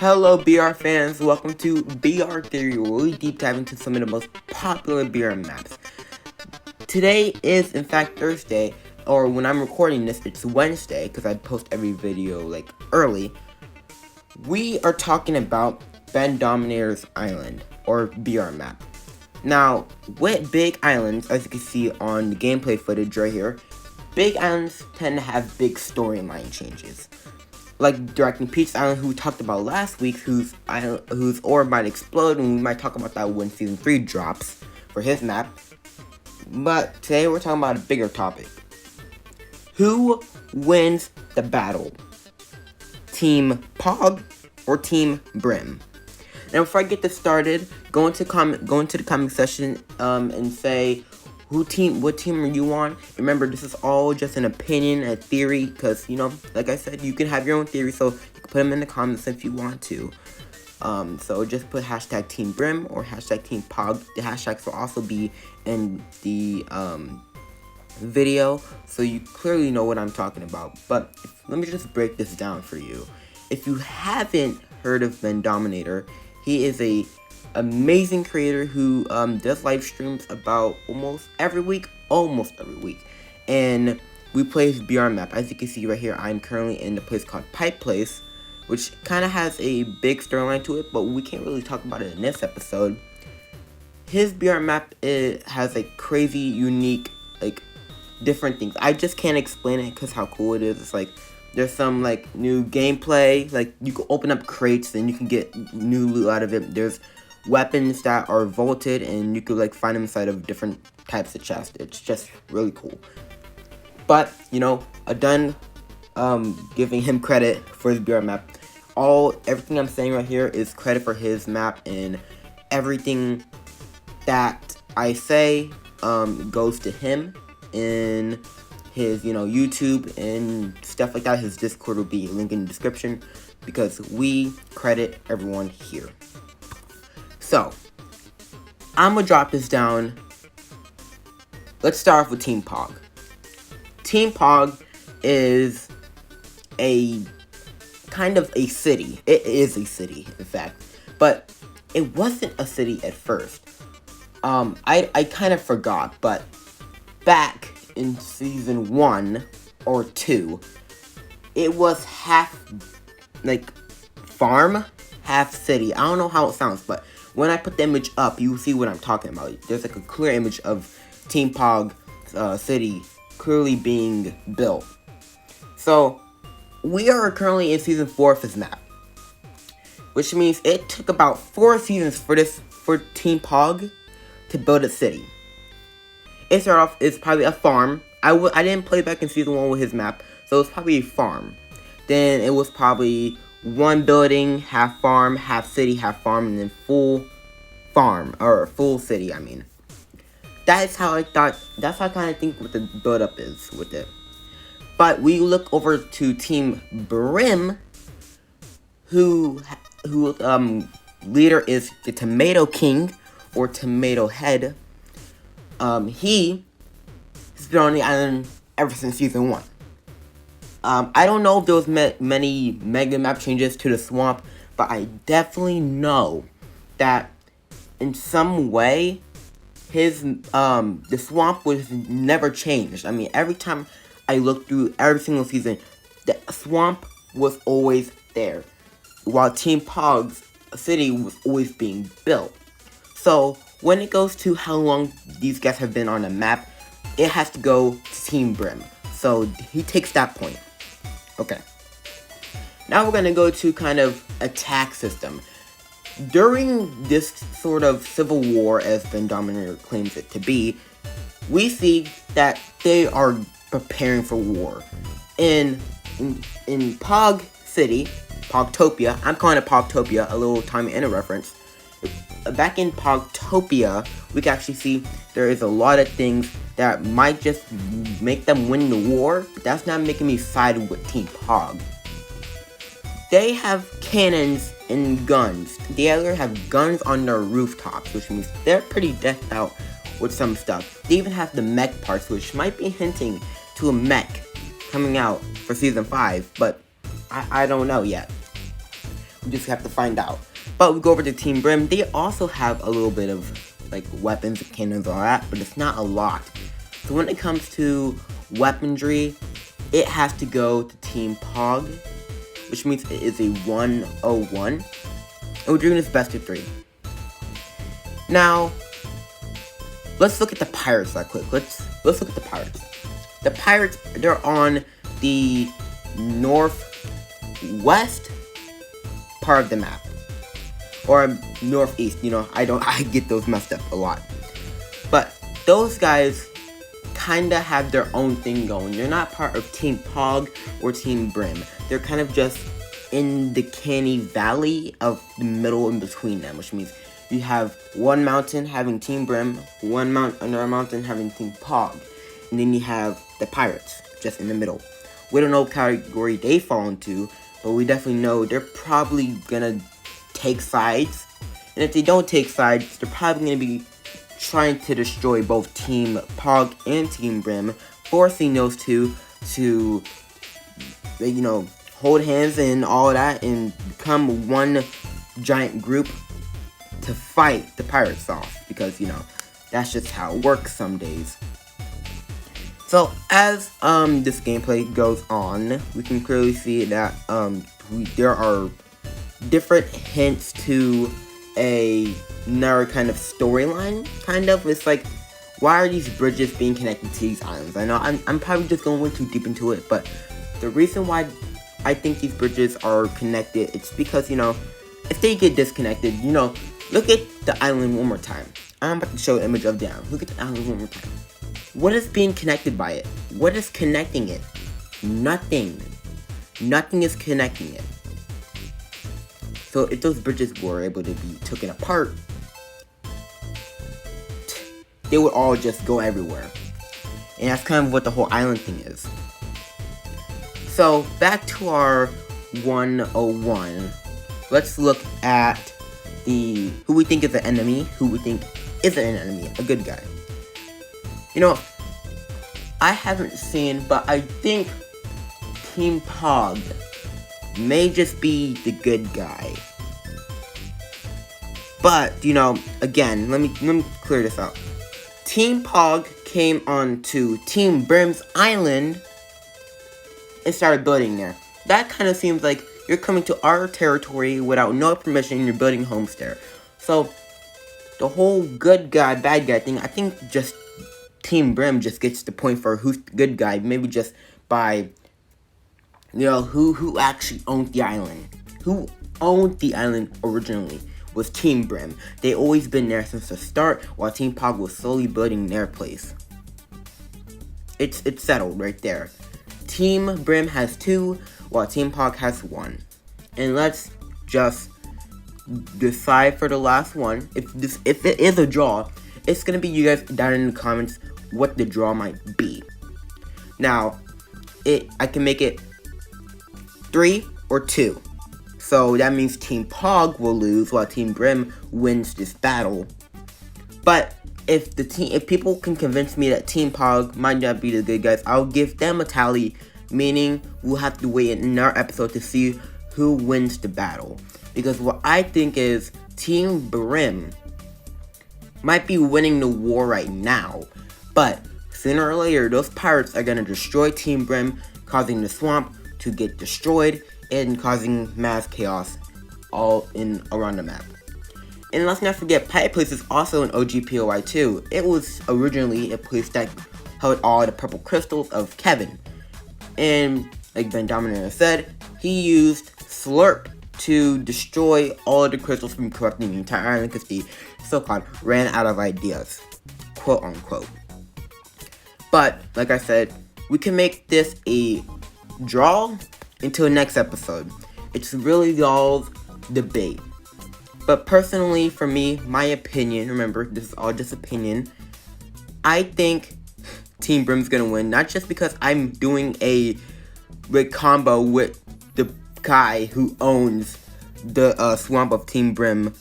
Hello BR fans, welcome to BR Theory, where we deep dive into some of the most popular BR maps. Today is in fact Thursday, or when I'm recording this, it's Wednesday, because I post every video early. We are talking about Bendominator's Island, or BR map. Now, with big islands, as you can see on the gameplay footage right here, big islands tend to have big storyline changes. Like directing Peach Island, who we talked about last week, whose orb might explode, and we might talk about that when Season 3 drops for his map. But today we're talking about a bigger topic. Who wins the battle? Team Pog or Team Brim? Now before I get this started, go into the comment section and say what team are you on? Remember, this is all just an opinion, a theory, because, like I said, you can have your own theory, so you can put them in the comments if you want to. So just put hashtag Team Brim or hashtag Team Pog. The hashtags will also be in the video, so you clearly know what I'm talking about. But let me just break this down for you. If you haven't heard of Ben Dominator, he is a amazing creator who does live streams about almost every week, and we play his BR map. As you can see right here, I'm currently in the place called Pipe Place, which kind of has a big storyline to it, but we can't really talk about it in this episode. His BR map, it has crazy, unique, different things. I just can't explain it because how cool it is. It's there's some new gameplay, you can open up crates and you can get new loot out of it. There's weapons that are vaulted and you could find them inside of different types of chests. It's just really cool. But I'm done giving him credit for his BR map. Everything I'm saying right here is credit for his map, and everything that I say goes to him in his YouTube and stuff like that. His Discord will be linked in the description because we credit everyone here. So, I'm going to drop this down. Let's start off with Team Pog. Team Pog is a kind of a city. It is a city, in fact. But it wasn't a city at first. I kind of forgot, but back in Season 1 or 2, it was half, farm, half city. I don't know how it sounds, but when I put the image up, you will see what I'm talking about. There's a clear image of Team Pog city clearly being built. So, we are currently in Season 4 of his map, which means it took about 4 seasons for Team Pog to build a city. It started off, it's probably a farm. I didn't play back in Season 1 with his map, so it was probably a farm. Then it was probably one building, half farm, half city, half farm, and then full farm, or full city, I mean. That's how I kind of think what the build-up is with it. But we look over to Team Brim, who leader is the Tomato King, or Tomato Head. He has been on the island ever since Season 1. I don't know if there was many mega map changes to the swamp, but I definitely know that in some way, the swamp was never changed. I mean, every time I looked through every single season, the swamp was always there, while Team Pog's city was always being built. So, when it goes to how long these guys have been on the map, it has to go to Team Brim. So, he takes that point. Okay. Now we're going to go to kind of attack system. During this sort of civil war, as Ben Dominator claims it to be, we see that they are preparing for war. In Pog City, Pogtopia, I'm calling it Pogtopia, a little Tommy Inner reference. Back in Pogtopia, we can actually see there is a lot of things that might just make them win the war, but that's not making me side with Team Pog. They have cannons and guns. They either have guns on their rooftops, which means they're pretty decked out with some stuff. They even have the mech parts, which might be hinting to a mech coming out for Season 5, but I don't know yet. We just have to find out. But we go over to Team Brim. They also have a little bit of like weapons, cannons, all that, but it's not a lot. So when it comes to weaponry, it has to go to Team Pog, which means it is a 101. And we're doing this best of 3. Now, let's look at the pirates right quick. Let's look at the pirates. The pirates, they're on the northwest part of the map. Or northeast, I get those messed up a lot. But those guys kinda have their own thing going. They're not part of Team Pog or Team Brim. They're kind of just in the canny valley of the middle in between them, which means you have one mountain having Team Brim, another mountain having Team Pog, and then you have the pirates just in the middle. We don't know what category they fall into, but we definitely know they're probably gonna take sides, and if they don't take sides, they're probably gonna be trying to destroy both Team Pog and Team Brim, forcing those two to, hold hands and all that and become one giant group to fight the pirates off, because that's just how it works some days. So as this gameplay goes on, we can clearly see that there are different hints to another kind of storyline. It's like, why are these bridges being connected to these islands? I know I'm probably just going way too deep into it, but the reason why I think these bridges are connected, it's because if they get disconnected, look at the island one more time. I'm about to show an image of down. Look at the island one more time. What is being connected by it? What is connecting it? Nothing. Nothing is connecting it. So if those bridges were able to be taken apart, they would all just go everywhere. And that's kind of what the whole island thing is. So back to our 101. Let's look at who we think is an enemy, who we think isn't an enemy, a good guy. I haven't seen, but I think Team Pog may just be the good guy. But, again, let me clear this out. Team Pog came onto Team Brim's island and started building there. That kind of seems like you're coming to our territory without no permission and you're building homes there. So, the whole good guy, bad guy thing, I think just Team Brim just gets the point for who's the good guy, maybe just by, who actually owned the island. Who owned the island originally was Team Brim. They always been there since the start, while Team Pog was slowly building their place. It's settled right there. Team Brim has 2, while Team Pog has 1. And let's just decide for the last one. If it is a draw, it's gonna be you guys down in the comments what the draw might be. Now, I can make it 3 or 2. So that means Team Pog will lose while Team Brim wins this battle. But if people can convince me that Team Pog might not be the good guys, I'll give them a tally, meaning we'll have to wait in our episode to see who wins the battle. Because what I think is Team Brim might be winning the war right now, but sooner or later those pirates are going to destroy Team Brim, causing the swamp to get destroyed and causing mass chaos all around the map. And let's not forget, Pirate Place is also an OG POI too. It was originally a place that held all the purple crystals of Kevin. And like Ben Dominator said, he used Slurp to destroy all of the crystals from corrupting the entire island because the so-called ran out of ideas, quote unquote. But like I said, we can make this a draw until next episode. It's really y'all's debate. But personally, for me, my opinion, remember, this is all just opinion, I think Team Brim's gonna win, not just because I'm doing a big combo with the guy who owns the swamp of Team Brim.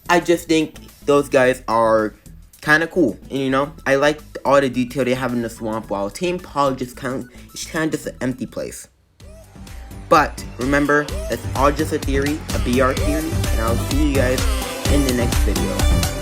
I just think those guys are kind of cool, and I like all the detail they have in the swamp, while Team Pog just kind of just an empty place. But remember, that's all just a theory, a BR theory, and I'll see you guys in the next video.